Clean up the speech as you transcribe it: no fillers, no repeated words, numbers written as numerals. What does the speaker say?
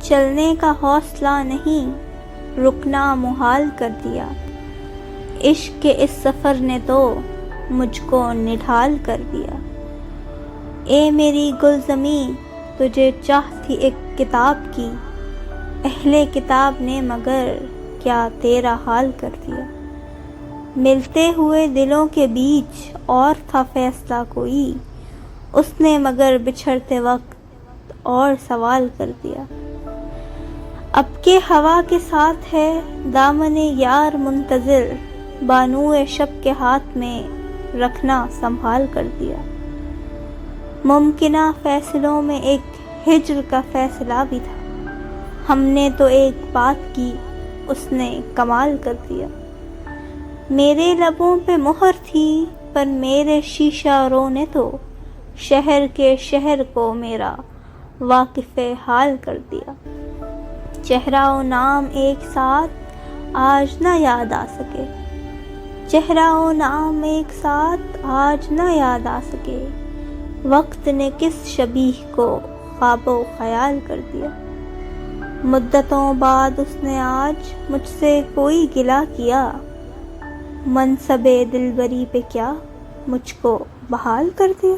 چلنے کا حوصلہ نہیں، رکنا محال کر دیا۔ عشق کے اس سفر نے تو مجھ کو نڈھال کر دیا۔ اے میری گلزمیں، تجھے چاہ تھی ایک کتاب کی، اہل کتاب نے مگر کیا تیرا حال کر دیا۔ ملتے ہوئے دلوں کے بیچ اور تھا فیصلہ کوئی، اس نے مگر بچھڑتے وقت اور سوال کر دیا۔ اب کے ہوا کے ساتھ ہے دامن یار منتظر، بانوئے شب کے ہاتھ میں رکھنا سنبھال کر دیا۔ ممکنہ فیصلوں میں ایک ہجر کا فیصلہ بھی تھا، ہم نے تو ایک بات کی، اس نے کمال کر دیا۔ میرے لبوں پہ مہر تھی پر میرے شیشہ رو نے تو شہر کے شہر کو میرا واقف حال کر دیا۔ چہرہ و نام ایک ساتھ آج نہ یاد آ سکے، چہرہ و نام ایک ساتھ آج نہ یاد آ سکے، وقت نے کس شبیہ کو خواب و خیال کر دیا۔ مدتوں بعد اس نے آج مجھ سے کوئی گلہ کیا، منصب دلبری پہ کیا مجھ کو بحال کر دیا۔